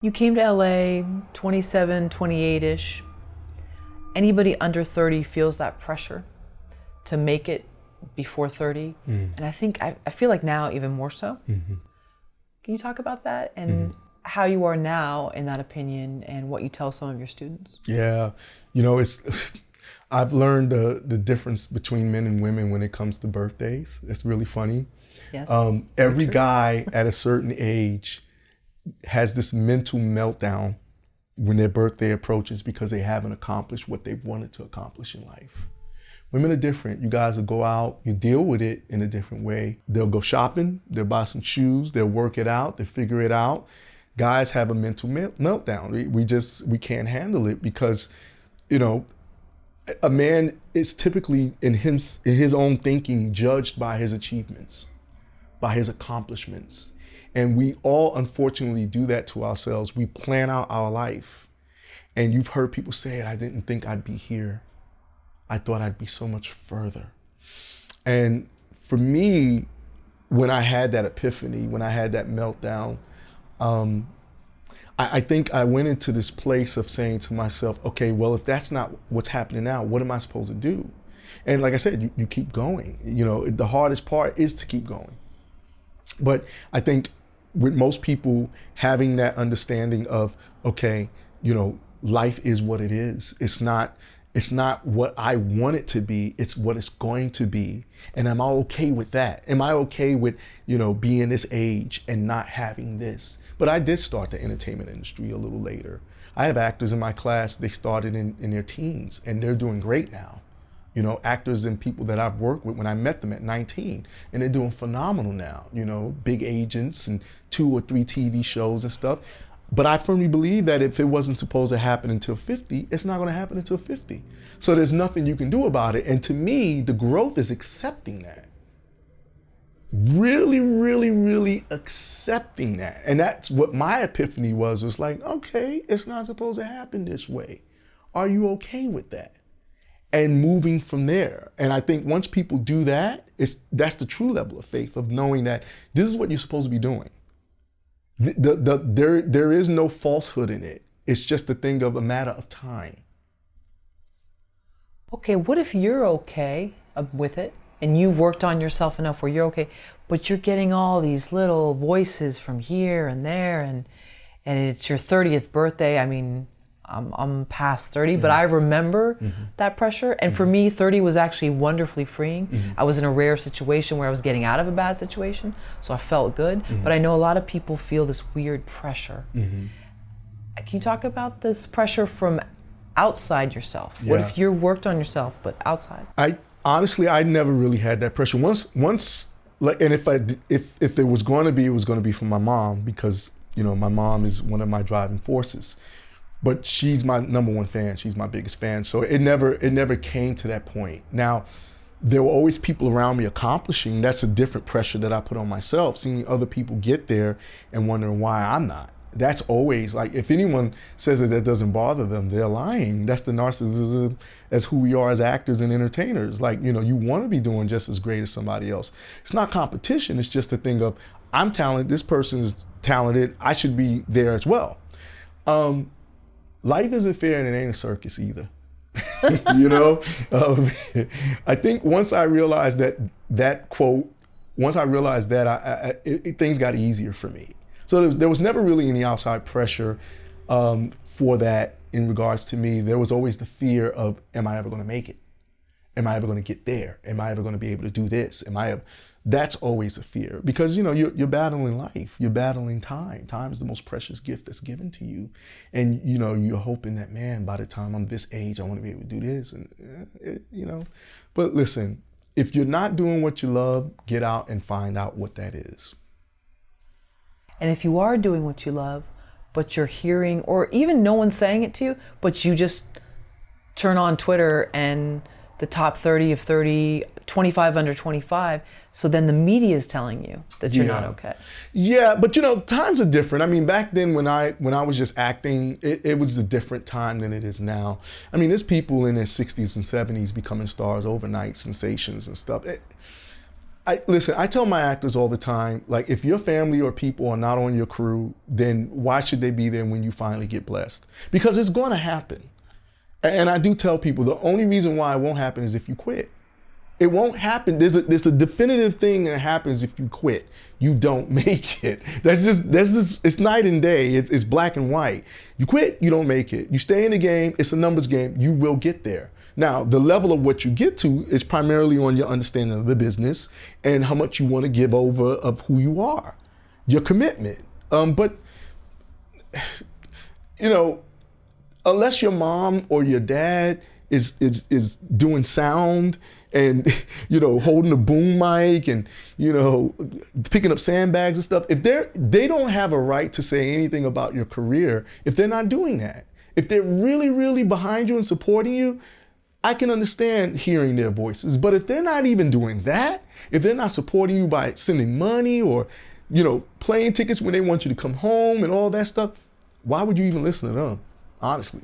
You came to LA 27, 28-ish. Anybody under 30 feels that pressure to make it before 30. And I feel like now even more so. Can you talk about that and how you are now in that opinion and what you tell some of your students? Yeah, it's I've learned the difference between men and women when it comes to birthdays. It's really funny. Yes. Every guy at a certain age has this mental meltdown when their birthday approaches because they haven't accomplished what they've wanted to accomplish in life. Women are different. You guys will go out, you deal with it in a different way. They'll go shopping, they'll buy some shoes, they'll work it out, they'll figure it out. Guys have a mental meltdown. We can't handle it because, a man is typically in his own thinking judged by his achievements, by his accomplishments. And we all unfortunately do that to ourselves. We plan out our life. And you've heard people say it, I didn't think I'd be here. I thought I'd be so much further. And for me, when I had that epiphany, when I had that meltdown, I think I went into this place of saying to myself, okay, well, if that's not what's happening now, what am I supposed to do? And like I said, you keep going. The hardest part is to keep going. But I think with most people having that understanding of, okay, life is what it is. It's not what I want it to be, it's what it's going to be. And am I okay with that? Am I okay with, being this age and not having this? But I did start the entertainment industry a little later. I have actors in my class, they started in their teens and they're doing great now. Actors and people that I've worked with when I met them at 19, and they're doing phenomenal now, big agents and 2 or 3 TV shows and stuff. But I firmly believe that if it wasn't supposed to happen until 50, it's not gonna happen until 50. So there's nothing you can do about it. And to me, the growth is accepting that. Really, really, really accepting that. And that's what my epiphany was like, okay, it's not supposed to happen this way. Are you okay with that? And moving from there. And I think once people do that, that's the true level of faith, of knowing that this is what you're supposed to be doing. There is no falsehood in it. It's just a thing of a matter of time. Okay, what if you're okay with it and you've worked on yourself enough where you're okay, but you're getting all these little voices from here and there and it's your 30th birthday. I mean, I'm past 30, but I remember that pressure. And for me, 30 was actually wonderfully freeing. I was in a rare situation where I was getting out of a bad situation, so I felt good. But I know a lot of people feel this weird pressure. Can you talk about this pressure from outside yourself? What if you worked on yourself, but outside? I never really had that pressure. Once, and if there was going to be, it was going to be from my mom, because my mom is one of my driving forces. But she's my number one fan. She's my biggest fan. So it never came to that point. Now, there were always people around me accomplishing. That's a different pressure that I put on myself, seeing other people get there and wondering why I'm not. That's always, like, if anyone says that doesn't bother them, they're lying. That's the narcissism as who we are as actors and entertainers. Like, you want to be doing just as great as somebody else. It's not competition. It's just a thing of, I'm talented, this person is talented, I should be there as well. Life isn't fair and it ain't a circus either. I think once I realized that quote, things got easier for me. So there was never really any outside pressure for that in regards to me. There was always the fear of, am I ever gonna make it? Am I ever gonna get there? Am I ever gonna be able to do this? That's always a fear, because you're battling life, you're battling time. Time is the most precious gift that's given to you, and you're hoping that, man, by the time I'm this age, I want to be able to do this, and But listen, if you're not doing what you love, get out and find out what that is. And if you are doing what you love, but you're hearing, or even no one's saying it to you, but you just turn on Twitter and the top 30 of 30, 25 under 25. So then the media is telling you that you're not okay. Yeah, but times are different. I mean, back then when I was just acting, it was a different time than it is now. I mean, there's people in their 60s and 70s becoming stars overnight, sensations and stuff. Listen, I tell my actors all the time, like, if your family or people are not on your crew, then why should they be there when you finally get blessed? Because it's going to happen. And I do tell people the only reason why it won't happen is if you quit. It won't happen. There's a definitive thing that happens if you quit. You don't make it. That's just it's night and day. It's black and white. You quit, you don't make it. You stay in the game, it's a numbers game. You will get there. Now, the level of what you get to is primarily on your understanding of the business and how much you want to give over of who you are, your commitment. But unless your mom or your dad is doing sound and holding a boom mic and picking up sandbags and stuff, if they don't have a right to say anything about your career if they're not doing that. If they're really, really behind you and supporting you, I can understand hearing their voices. But if they're not even doing that, if they're not supporting you by sending money or plane tickets when they want you to come home and all that stuff, why would you even listen to them? Honestly.